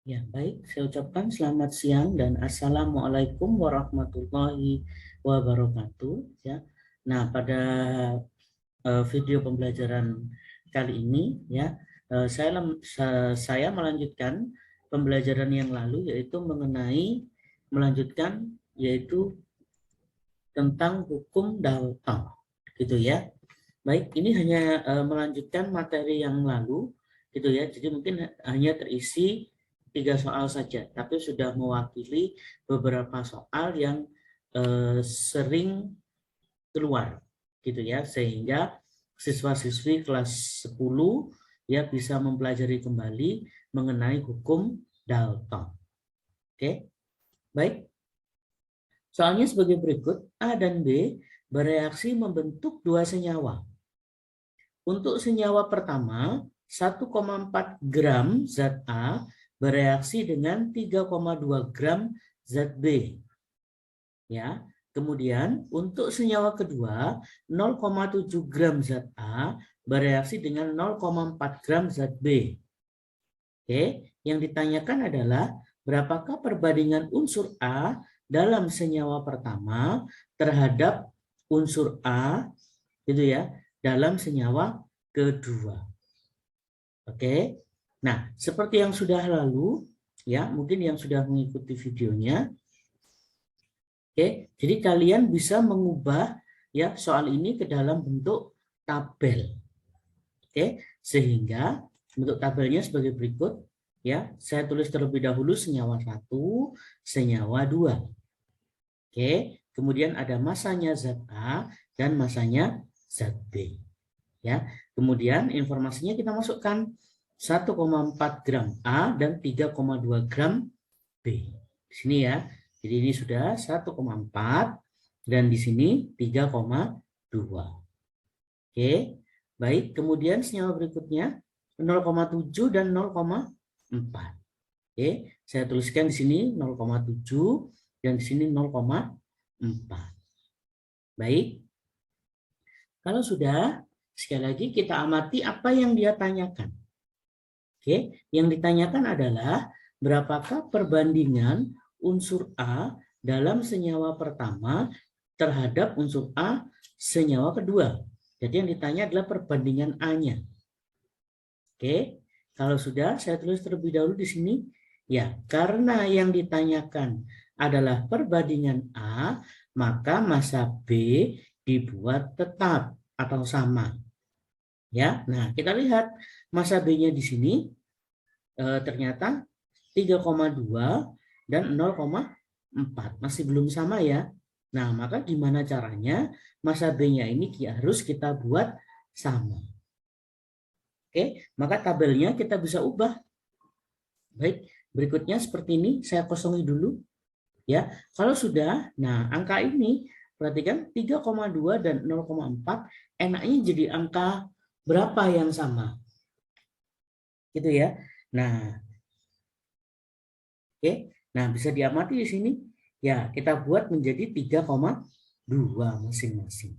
Ya, baik. Saya ucapkan selamat siang dan assalamualaikum warahmatullahi wabarakatuh. Ya. Nah, pada video pembelajaran kali ini, ya, saya melanjutkan pembelajaran yang lalu, yaitu melanjutkan yaitu tentang hukum Dalton, gitu ya. Baik, ini hanya melanjutkan materi yang lalu, gitu ya. Jadi mungkin hanya terisi 3 soal saja, tapi sudah mewakili beberapa soal yang sering keluar, gitu ya, sehingga siswa-siswi kelas 10 ya bisa mempelajari kembali mengenai hukum Dalton. Oke, baik. Soalnya sebagai berikut, A dan B bereaksi membentuk dua senyawa. Untuk senyawa pertama, 1,4 gram zat A bereaksi dengan 3,2 gram zat B. Ya. Kemudian untuk senyawa kedua, 0,7 gram zat A bereaksi dengan 0,4 gram zat B. Oke, yang ditanyakan adalah berapakah perbandingan unsur A dalam senyawa pertama terhadap unsur A, gitu ya, dalam senyawa kedua. Oke. Nah, seperti yang sudah lalu, ya, mungkin yang sudah mengikuti videonya. Oke, jadi kalian bisa mengubah ya soal ini ke dalam bentuk tabel. Oke, sehingga bentuk tabelnya sebagai berikut, ya. Saya tulis terlebih dahulu senyawa 1, senyawa 2. Oke, kemudian ada masanya zat A dan masanya zat B. Ya, kemudian informasinya kita masukkan 1,4 gram A dan 3,2 gram B. Di sini ya. Jadi ini sudah 1,4 dan di sini 3,2. Oke. Baik, kemudian senyawa berikutnya 0,7 dan 0,4. Oke, saya tuliskan di sini 0,7 dan di sini 0,4. Baik. Kalau sudah, sekali lagi kita amati apa yang dia tanyakan. Oke, yang ditanyakan adalah berapakah perbandingan unsur A dalam senyawa pertama terhadap unsur A senyawa kedua. Jadi yang ditanya adalah perbandingan A-nya. Oke, kalau sudah saya tulis terlebih dahulu di sini. Ya, karena yang ditanyakan adalah perbandingan A, maka massa B dibuat tetap atau sama. Ya, nah kita lihat massa B-nya di sini ternyata 3,2 dan 0,4 masih belum sama ya. Nah, maka gimana caranya massa B-nya ini harus kita buat sama. Oke, maka tabelnya kita bisa ubah. Baik, berikutnya seperti ini, saya kosongi dulu. Ya, kalau sudah, nah angka ini, perhatikan 3,2 dan 0,4, enaknya jadi angka berapa yang sama? Gitu ya. Nah, oke, nah bisa diamati di sini. Ya, kita buat menjadi 3,2 masing-masing.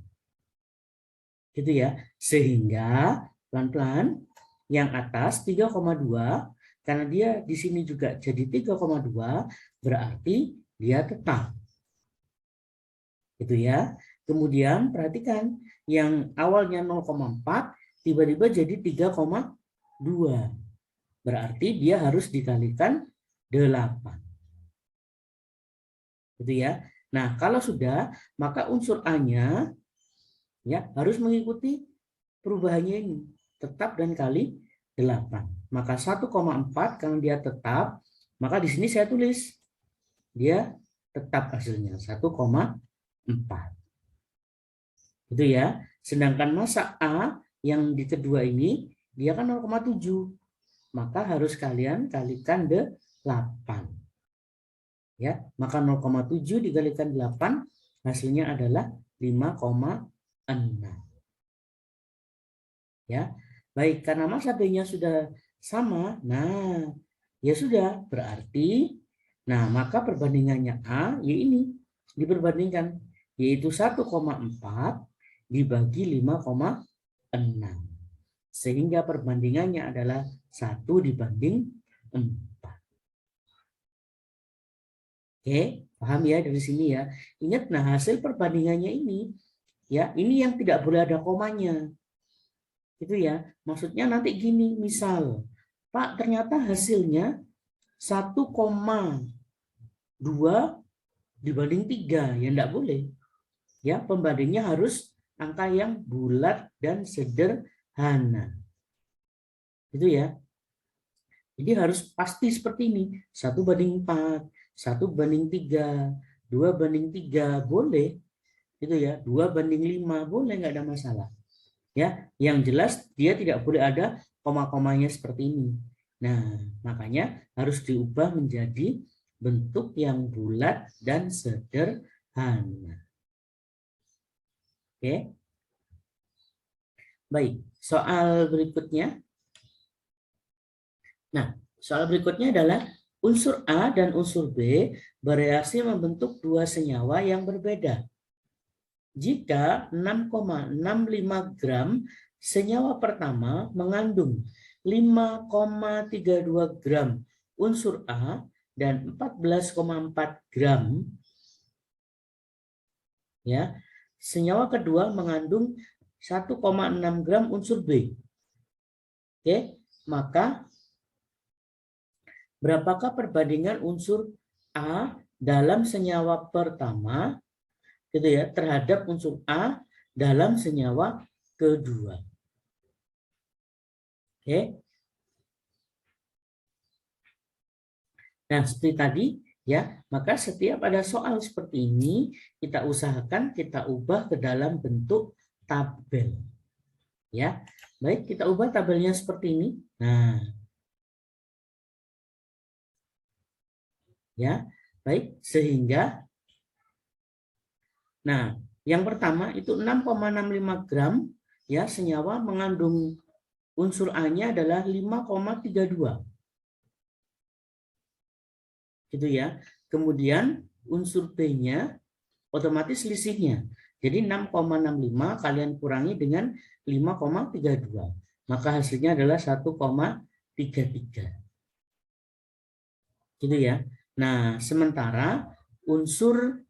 Gitu ya. Sehingga pelan-pelan yang atas 3,2 karena dia di sini juga jadi 3,2 berarti dia tetap. Gitu ya. Kemudian perhatikan yang awalnya 0,4 tiba-tiba jadi 3,2. Berarti dia harus dikalikan 8. Gitu ya. Nah, kalau sudah maka unsur A-nya ya harus mengikuti perubahannya ini, tetap dan kali 8. Maka 1,4 karena dia tetap, maka di sini saya tulis dia tetap hasilnya 1,4. Gitu ya. Sedangkan massa A yang di kedua ini dia kan 0,7. Maka harus kalian kalikan 8. Ya, maka 0,7 dikalikan 8 hasilnya adalah 5,6. Ya. Baik, karena massa B-nya sudah sama, nah, ya sudah, berarti nah, maka perbandingannya A ya ini diperbandingkan yaitu 1,4 dibagi 5,6. Sehingga perbandingannya adalah 1 dibanding 4. Oke, paham ya dari sini ya. Ingat, nah hasil perbandingannya ini, ya ini yang tidak boleh ada komanya. Gitu ya. Maksudnya nanti gini, misal, Pak ternyata hasilnya 1,2 dibanding 3, ya enggak boleh. Ya, pembandingnya harus angka yang bulat dan sederhana. Gitu ya. Jadi harus pasti seperti ini. 1/4, 1/3, 2/3 boleh. Gitu ya. 2/5 boleh, nggak ada masalah. Ya, yang jelas dia tidak boleh ada koma-komanya seperti ini. Nah, makanya harus diubah menjadi bentuk yang bulat dan sederhana. Oke. Baik, soal berikutnya. Nah, soal berikutnya adalah unsur A dan unsur B bereaksi membentuk dua senyawa yang berbeda. Jika 6,65 gram senyawa pertama mengandung 5,32 gram unsur A dan 14,4 gram, ya, senyawa kedua mengandung 1,6 gram unsur B. Oke, maka berapakah perbandingan unsur A dalam senyawa pertama, gitu ya, terhadap unsur A dalam senyawa kedua? Oke. Nah, seperti tadi ya, maka setiap ada soal seperti ini kita usahakan kita ubah ke dalam bentuk tabel. Ya. Baik, kita ubah tabelnya seperti ini. Nah, ya, baik, sehingga nah, yang pertama itu 6,65 gram ya, senyawa mengandung unsur A-nya adalah 5,32. Gitu ya. Kemudian unsur B-nya otomatis selisihnya. Jadi 6,65 kalian kurangi dengan 5,32. Maka hasilnya adalah 1,33. Gitu ya. Nah, sementara unsur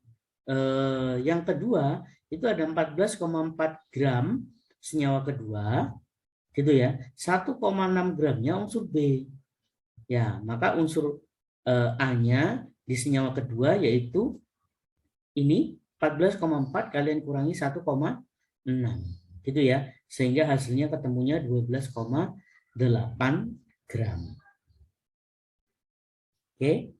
yang kedua itu ada 14,4 gram senyawa kedua, gitu ya. 1,6 gramnya unsur B. Ya, maka unsur A-nya di senyawa kedua yaitu ini 14,4 kalian kurangi 1,6. Gitu ya. Sehingga hasilnya ketemunya 12,8 gram. Oke.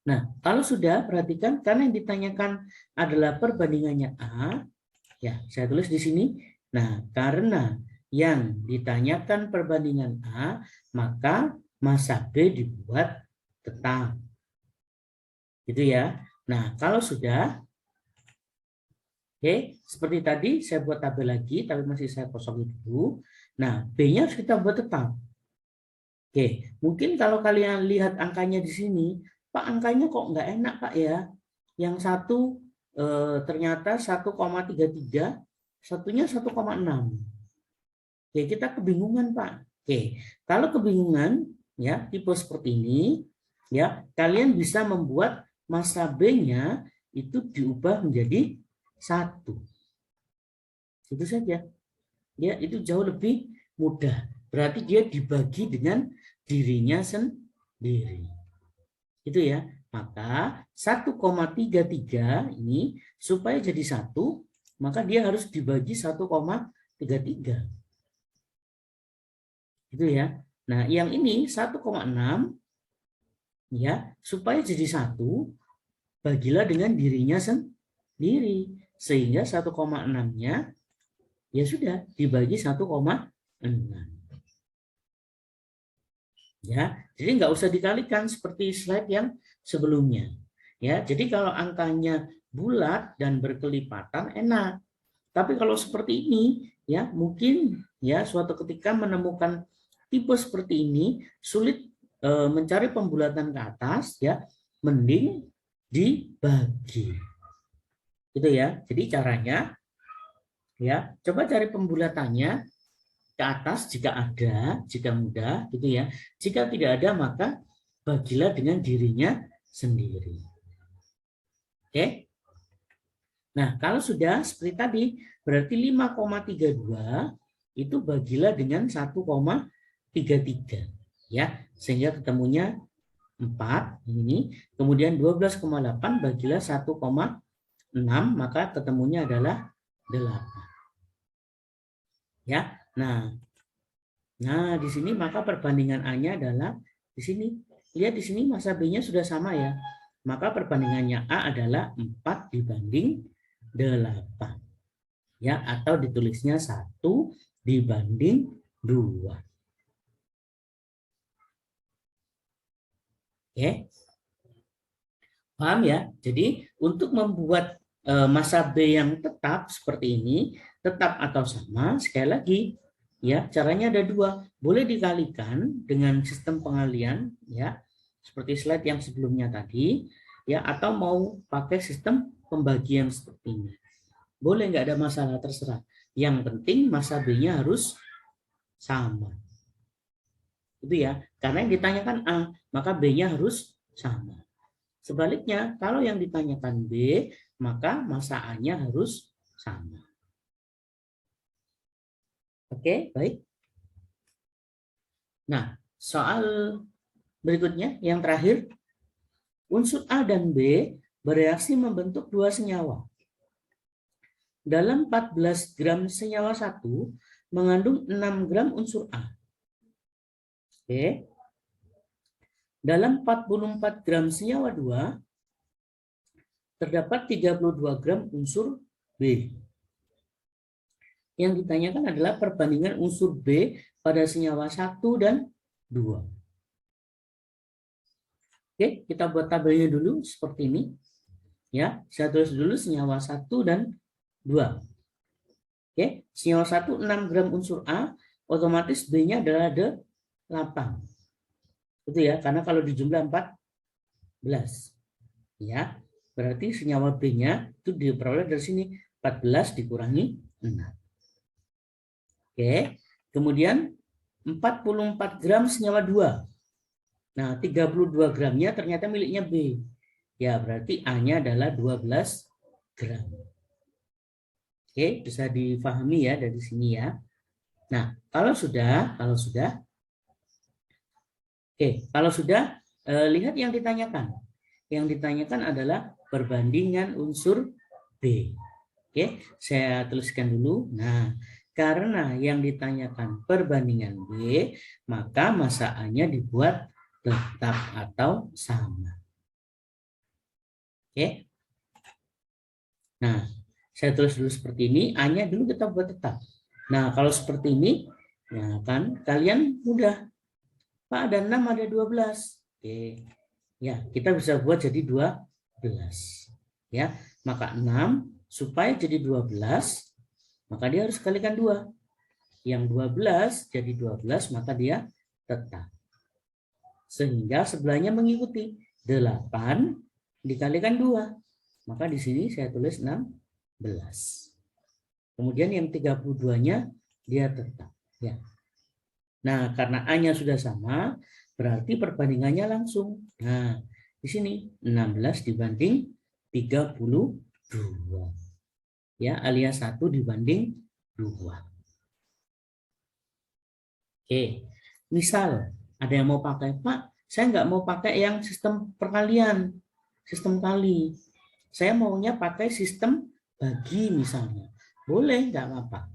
Nah, kalau sudah, perhatikan karena yang ditanyakan adalah perbandingannya A, ya, saya tulis di sini. Nah, karena yang ditanyakan perbandingan A, maka massa B dibuat tetap. Gitu ya. Nah, kalau sudah, oke, seperti tadi saya buat tabel lagi, tapi masih saya kosongin dulu. Nah, B-nya harus kita buat tetap. Oke, mungkin kalau kalian lihat angkanya di sini, Pak, angkanya kok nggak enak, Pak ya. Yang satu ternyata 1,33, satunya 1,6. Oke, kita kebingungan, Pak. Oke, kalau kebingungan ya tipe seperti ini, ya kalian bisa membuat massa B-nya itu diubah menjadi 1. Itu saja. Ya, itu jauh lebih mudah. Berarti dia dibagi dengan dirinya sendiri. Itu ya. Maka 1,33 ini supaya jadi 1, maka dia harus dibagi 1,33. Gitu ya. Nah, yang ini 1,6 ya, supaya jadi 1, bagilah dengan dirinya sendiri. Sehingga 1,6-nya ya sudah dibagi 1,6. Ya, jadi nggak usah dikalikan seperti slide yang sebelumnya. Ya, jadi kalau angkanya bulat dan berkelipatan enak. Tapi kalau seperti ini, ya mungkin ya suatu ketika menemukan tipe seperti ini sulit mencari pembulatan ke atas, ya mending dibagi. Gitu ya. Jadi caranya, ya coba cari pembulatannya ke atas jika ada, jika mudah, gitu ya. Jika tidak ada, maka bagilah dengan dirinya sendiri. Oke. Nah, kalau sudah seperti tadi, berarti 5,32 itu bagilah dengan 1,33. Ya, sehingga ketemunya 4 ini. Kemudian 12,8 bagilah 1,6, maka ketemunya adalah 8. Ya. Nah, di sini maka perbandingan A-nya adalah di sini. Lihat di sini massa B-nya sudah sama ya. Maka perbandingannya A adalah 4 dibanding 8. Ya, atau ditulisnya 1 dibanding 2. Oke. Paham ya? Jadi untuk membuat massa B yang tetap seperti ini, tetap atau sama, sekali lagi ya, caranya ada dua. Boleh dikalikan dengan sistem pengalian ya, seperti slide yang sebelumnya tadi ya, atau mau pakai sistem pembagian seperti ini. Boleh, nggak ada masalah, terserah. Yang penting massa B-nya harus sama. Itu ya, karena yang ditanyakan A, maka B-nya harus sama. Sebaliknya, kalau yang ditanyakan B, maka massa A-nya harus sama. Oke, baik. Nah, soal berikutnya, yang terakhir, unsur A dan B bereaksi membentuk dua senyawa. Dalam 14 gram senyawa 1 mengandung 6 gram unsur A. Oke. Dalam 44 gram senyawa 2 terdapat 32 gram unsur B. Yang ditanyakan adalah perbandingan unsur B pada senyawa 1 dan 2. Oke, kita buat tabelnya dulu seperti ini. Ya, saya tulis dulu senyawa 1 dan 2. Oke, senyawa 1 6 gram unsur A, otomatis B-nya adalah 8. Itu ya, karena kalau dijumlah 14. Ya, berarti senyawa B-nya itu diperoleh dari sini 14 dikurangi 6. Oke, kemudian 44 gram senyawa 2. Nah, 32 gramnya ternyata miliknya B. Ya, berarti A-nya adalah 12 gram. Oke, bisa difahami ya dari sini ya. Nah, kalau sudah, lihat yang ditanyakan. Yang ditanyakan adalah perbandingan unsur B. Oke, saya tuliskan dulu. Nah, karena yang ditanyakan perbandingan B, maka massa A-nya dibuat tetap atau sama. Oke. Nah, saya tulis dulu seperti ini, A-nya dulu kita buat tetap. Nah, kalau seperti ini, ya kan, kalian mudah. Pak, ada 6, ada 12. Oke. Ya, kita bisa buat jadi 12. Ya, maka 6 supaya jadi 12, maka dia harus kalikan 2. Yang 12 jadi 12, maka dia tetap. Sehingga sebelahnya mengikuti. 8 dikalikan 2. Maka di sini saya tulis 16. Kemudian yang 32-nya dia tetap. Ya. Nah, karena A-nya sudah sama, berarti perbandingannya langsung. Nah, di sini 16 dibanding 32. Ya, alias 1 dibanding 2. Oke, misal ada yang mau pakai, Pak, saya nggak mau pakai yang sistem perkalian, sistem kali. Saya maunya pakai sistem bagi misalnya. Boleh, nggak apa-apa.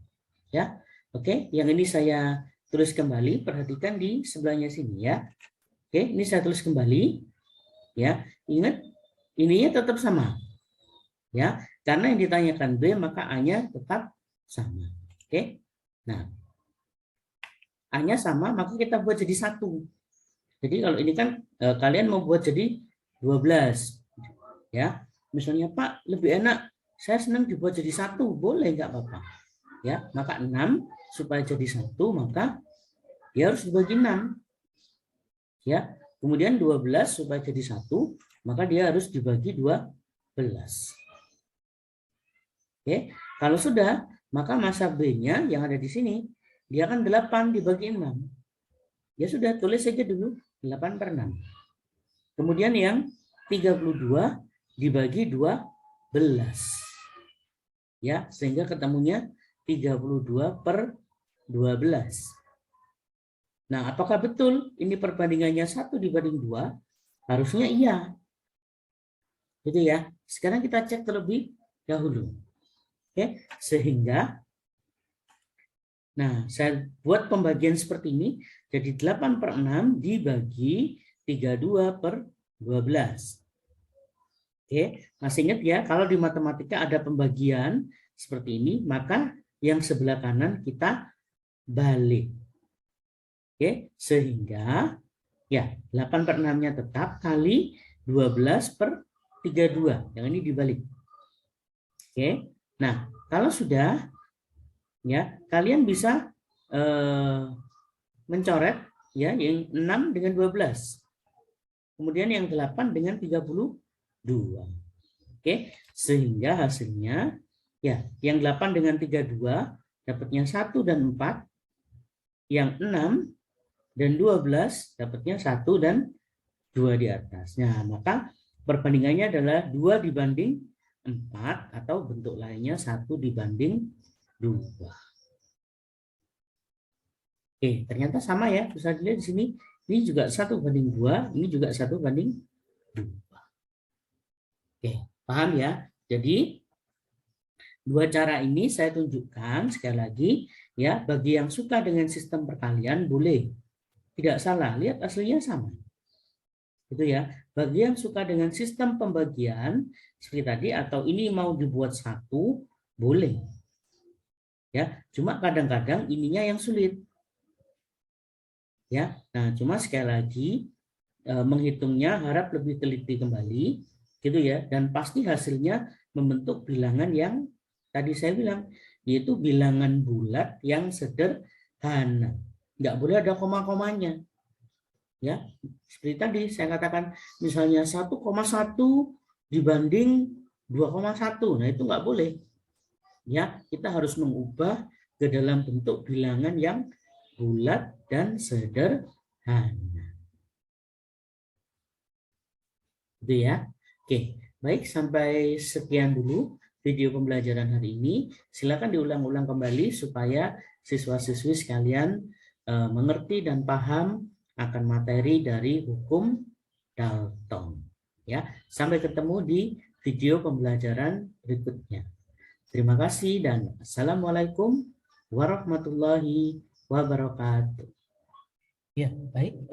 Ya, oke, yang ini saya tulis kembali, perhatikan di sebelahnya sini ya. Oke, ini saya tulis kembali. Ya, ingat ininya tetap sama. Ya, karena yang ditanyakan B maka A-nya tetap sama. Oke. Nah, A-nya sama maka kita buat jadi 1. Jadi kalau ini kan kalian mau buat jadi 12. Ya. Misalnya Pak, lebih enak saya senang dibuat jadi 1, boleh nggak apa-apa. Ya, maka 6 supaya jadi 1 maka dia harus dibagi 6. Ya, kemudian 12 supaya jadi 1, maka dia harus dibagi 12. Oke, kalau sudah, maka massa B-nya yang ada di sini, dia kan 8 dibagi 6. Ya sudah, tulis saja dulu 8/6. Kemudian yang 32 dibagi 12. Ya, sehingga ketemunya 32/12. Nah, apakah betul ini perbandingannya 1/2? Harusnya iya. Gitu ya. Sekarang kita cek terlebih dahulu. Oke, sehingga saya buat pembagian seperti ini. Jadi 8/6 dibagi 32/12. Oke, masih ingat ya, kalau di matematika ada pembagian seperti ini, maka yang sebelah kanan kita balik. Oke, sehingga ya 8/6-nya tetap kali 12/32. Yang ini dibalik. Oke. Nah, kalau sudah ya, kalian bisa mencoret ya yang 6 dengan 12. Kemudian yang 8 dengan 32. Oke, sehingga hasilnya ya, yang 8 dengan 32 dapatnya 1 dan 4. Yang 6 dan 12 dapatnya 1 dan 2 di atas. Nah, maka perbandingannya adalah 2/4 atau bentuk lainnya 1/2. Oke, ternyata sama ya. Bisa dilihat di sini. Ini juga 1/2, ini juga 1/2. Oke, paham ya? Jadi dua cara ini saya tunjukkan sekali lagi ya, bagi yang suka dengan sistem perkalian boleh. Tidak salah, lihat aslinya sama. Gitu ya. Bagi yang suka dengan sistem pembagian seperti tadi atau ini mau dibuat 1, boleh. Ya, cuma kadang-kadang ininya yang sulit. Ya. Nah, cuma sekali lagi menghitungnya harap lebih teliti kembali gitu ya, dan pasti hasilnya membentuk bilangan yang tadi saya bilang, yaitu bilangan bulat yang sederhana. Nggak boleh ada koma-komanya. Ya, seperti tadi saya katakan misalnya 1,1 dibanding 2,1. Nah, itu nggak boleh. Ya, kita harus mengubah ke dalam bentuk bilangan yang bulat dan sederhana. Gitu ya. Oke, baik, sampai sekian dulu video pembelajaran hari ini. Silakan diulang-ulang kembali supaya siswa-siswi sekalian mengerti dan paham akan materi dari hukum Dalton. Ya, sampai ketemu di video pembelajaran berikutnya. Terima kasih dan assalamualaikum warahmatullahi wabarakatuh. Ya, baik.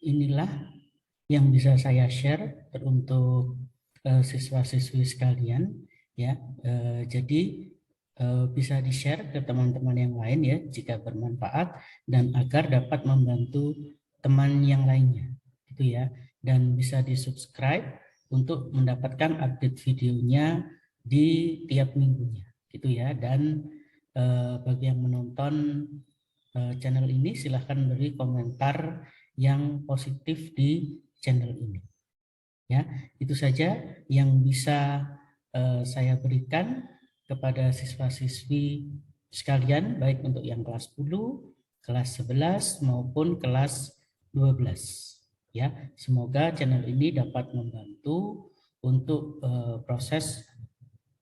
Inilah yang bisa saya share untuk siswa-siswi sekalian ya. Jadi bisa di-share ke teman-teman yang lain ya jika bermanfaat dan agar dapat membantu teman yang lainnya gitu ya, dan bisa di-subscribe untuk mendapatkan update videonya di tiap minggunya gitu ya. Dan bagi yang menonton channel ini silahkan beri komentar yang positif di channel ini. Ya, itu saja yang bisa saya berikan kepada siswa-siswi sekalian, baik untuk yang kelas 10, kelas 11 maupun kelas 12. Ya, semoga channel ini dapat membantu untuk proses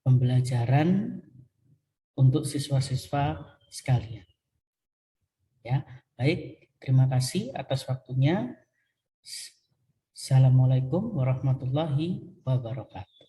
pembelajaran untuk siswa-siswa sekalian. Ya, baik, terima kasih atas waktunya. Assalamualaikum warahmatullahi wabarakatuh.